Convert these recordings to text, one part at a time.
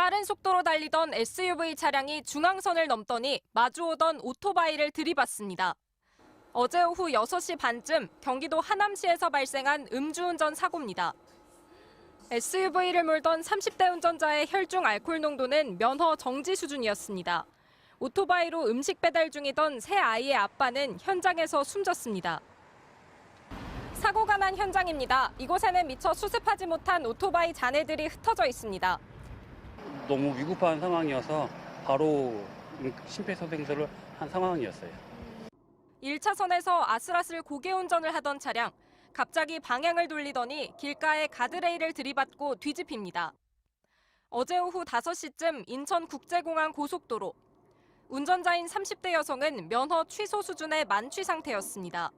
빠른 속도로 달리던 SUV 차량이 중앙선을 넘더니 마주오던 오토바이를 들이받습니다. 어제 오후 6시 반쯤 경기도 하남시에서 발생한 음주운전 사고입니다. SUV를 몰던 30대 운전자의 혈중 알코올 농도는 면허 정지 수준이었습니다. 오토바이로 음식 배달 중이던 새 아이의 아빠는 현장에서 숨졌습니다. 사고가 난 현장입니다. 이곳에는 미처 수습하지 못한 오토바이 잔해들이 흩어져 있습니다. 너무 위급한 상황이어서 바로 심폐소생술을 한 상황이었어요. 1차선에서 아슬아슬 고개 운전을 하던 차량, 갑자기 방향을 돌리더니 길가에 가드레일을 들이받고 뒤집힙니다. 어제 오후 5시쯤 인천국제공항 고속도로. 운전자인 30대 여성은 면허 취소 수준의 만취 상태였습니다.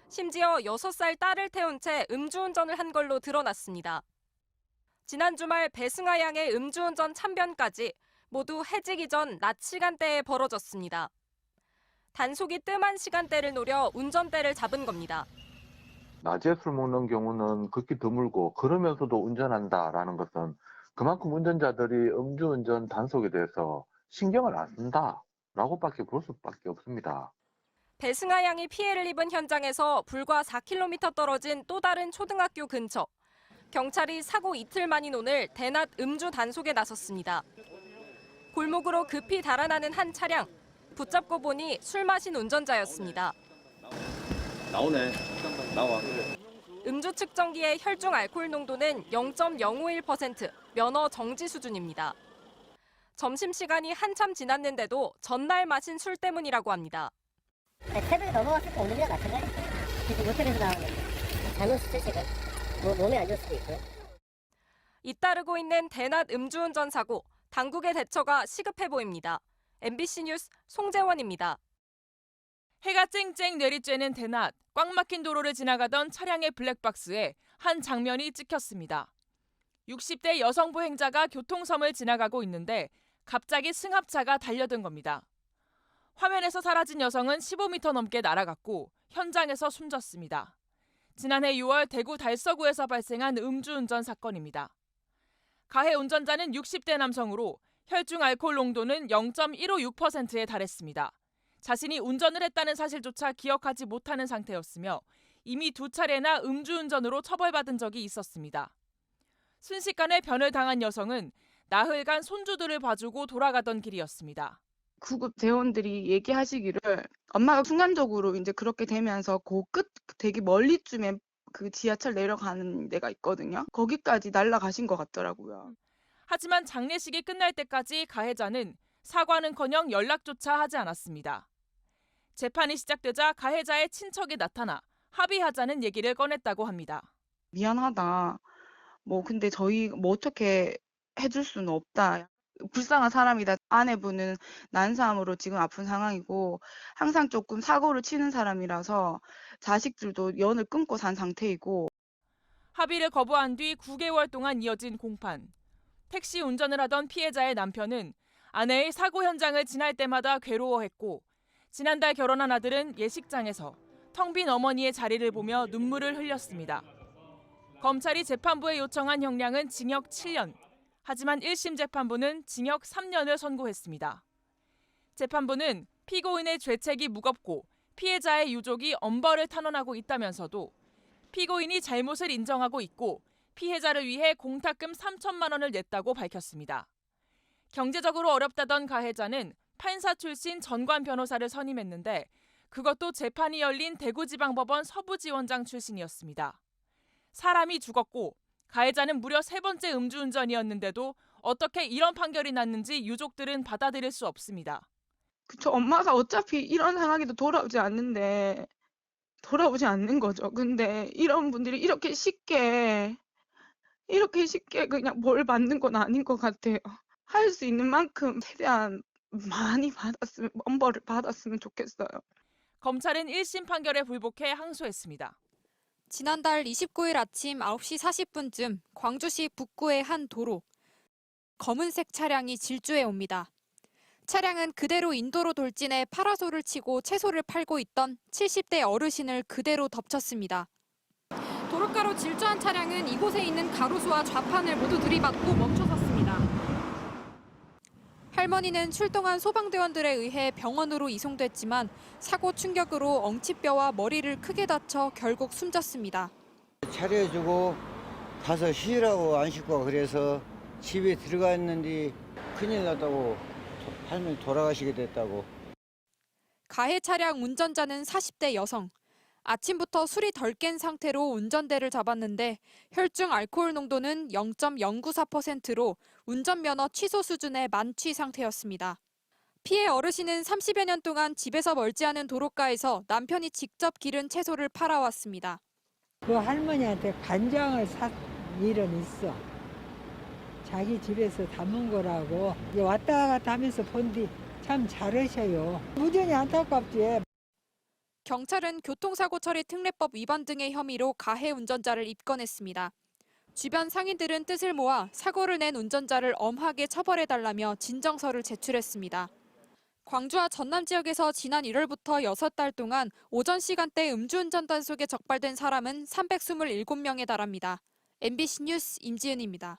심지어 6살 딸을 태운 채 음주운전을 한 걸로 드러났습니다. 지난 주말 배승아 양의 음주운전 참변까지 모두 해직 이전 낮 시간대에 벌어졌습니다. 단속이 뜸한 시간대를 노려 운전대를 잡은 겁니다. 낮에 술 먹는 경우는 극히 드물고 그러면서도 운전한다라는 것은 그만큼 운전자들이 음주운전 단속에 대해서 신경을 안 쓴다라고밖에 볼 수밖에 없습니다. 배승아 양이 피해를 입은 현장에서 불과 4km 떨어진 또 다른 초등학교 근처. 경찰이 사고 이틀 만인 오늘 대낮 음주 단속에 나섰습니다. 골목으로 급히 달아나는 한 차량. 붙잡고 보니 술 마신 운전자였습니다. 나오네. 나와. 음주 측정기의 혈중 알코올 농도는 0.051%, 면허 정지 수준입니다. 점심시간이 한참 지났는데도 전날 마신 술 때문이라고 합니다. 새벽에 넘어갔을 때 오는 게 낫던데? 모텔에서 나오는 잘못 스트레스가 몸에 안 좋을 수도 있고요. 잇따르고 있는 대낮 음주운전 사고, 당국의 대처가 시급해 보입니다. MBC 뉴스 송재원입니다. 해가 쨍쨍 내리쬐는 대낮, 꽉 막힌 도로를 지나가던 차량의 블랙박스에 한 장면이 찍혔습니다. 60대 여성 보행자가 교통섬을 지나가고 있는데 갑자기 승합차가 달려든 겁니다. 화면에서 사라진 여성은 15m 넘게 날아갔고 현장에서 숨졌습니다. 지난해 6월 대구 달서구에서 발생한 음주운전 사건입니다. 가해 운전자는 60대 남성으로 혈중 알코올 농도는 0.156%에 달했습니다. 자신이 운전을 했다는 사실조차 기억하지 못하는 상태였으며 이미 2차례나 음주운전으로 처벌받은 적이 있었습니다. 순식간에 변을 당한 여성은 나흘간 손주들을 봐주고 돌아가던 길이었습니다. 구급 대원들이 얘기하시기를 엄마가 순간적으로 이제 그렇게 되면서 그 끝 되게 멀리쯤에 그 지하철 내려가는 데가 있거든요. 거기까지 날아가신 것 같더라고요. 하지만 장례식이 끝날 때까지 가해자는 사과는커녕 연락조차 하지 않았습니다. 재판이 시작되자 가해자의 친척이 나타나 합의하자는 얘기를 꺼냈다고 합니다. 미안하다. 근데 저희 어떻게 해줄 수는 없다. 불쌍한 사람이다. 아내분은 난사암으로 지금 아픈 상황이고 항상 조금 사고를 치는 사람이라서 자식들도 연을 끊고 산 상태이고. 합의를 거부한 뒤 9개월 동안 이어진 공판. 택시 운전을 하던 피해자의 남편은 아내의 사고 현장을 지날 때마다 괴로워했고 지난달 결혼한 아들은 예식장에서 텅 빈 어머니의 자리를 보며 눈물을 흘렸습니다. 검찰이 재판부에 요청한 형량은 징역 7년. 하지만 1심 재판부는 징역 3년을 선고했습니다. 재판부는 피고인의 죄책이 무겁고 피해자의 유족이 엄벌을 탄원하고 있다면서도 피고인이 잘못을 인정하고 있고 피해자를 위해 공탁금 3천만 원을 냈다고 밝혔습니다. 경제적으로 어렵다던 가해자는 판사 출신 전관 변호사를 선임했는데 그것도 재판이 열린 대구지방법원 서부지원장 출신이었습니다. 사람이 죽었고 가해자는 무려 3번째 음주운전이었는데도 어떻게 이런 판결이 났는지 유족들은 받아들일 수 없습니다. 저 엄마가 어차피 이런 상황에도 돌아오지 않는 거죠. 근데 이런 분들이 이렇게 쉽게 그냥 뭘 받는 건 아닌 것 같아요. 할 수 있는 만큼 최대한 많이 엄벌을 받았으면 좋겠어요. 검찰은 1심 판결에 불복해 항소했습니다. 지난달 29일 아침 9시 40분쯤 광주시 북구의 한 도로. 검은색 차량이 질주해 옵니다. 차량은 그대로 인도로 돌진해 파라솔을 치고 채소를 팔고 있던 70대 어르신을 그대로 덮쳤습니다. 도로가로 질주한 차량은 이곳에 있는 가로수와 좌판을 모두 들이받고 멈춰섰습니다. 할머니는 출동한 소방대원들에 의해 병원으로 이송됐지만 사고 충격으로 엉치뼈와 머리를 크게 다쳐 결국 숨졌습니다. 차려주고 가서 쉬라고 안 씻고 그래서 집에 들어갔는데 큰일 났다고 할머니 돌아가시게 됐다고. 가해 차량 운전자는 40대 여성. 아침부터 술이 덜 깬 상태로 운전대를 잡았는데 혈중 알코올 농도는 0.094%로 운전면허 취소 수준의 만취 상태였습니다. 피해 어르신은 30여 년 동안 집에서 멀지 않은 도로가에서 남편이 직접 기른 채소를 팔아왔습니다. 그 할머니한테 간장을 산 일은 있어. 자기 집에서 담은 거라고. 왔다 갔다 하면서 본 뒤 참 잘하셔요. 무전히 안타깝지. 경찰은 교통사고 처리 특례법 위반 등의 혐의로 가해 운전자를 입건했습니다. 주변 상인들은 뜻을 모아 사고를 낸 운전자를 엄하게 처벌해달라며 진정서를 제출했습니다. 광주와 전남 지역에서 지난 1월부터 6달 동안 오전 시간대 음주운전 단속에 적발된 사람은 327명에 달합니다. MBC 뉴스 임지은입니다.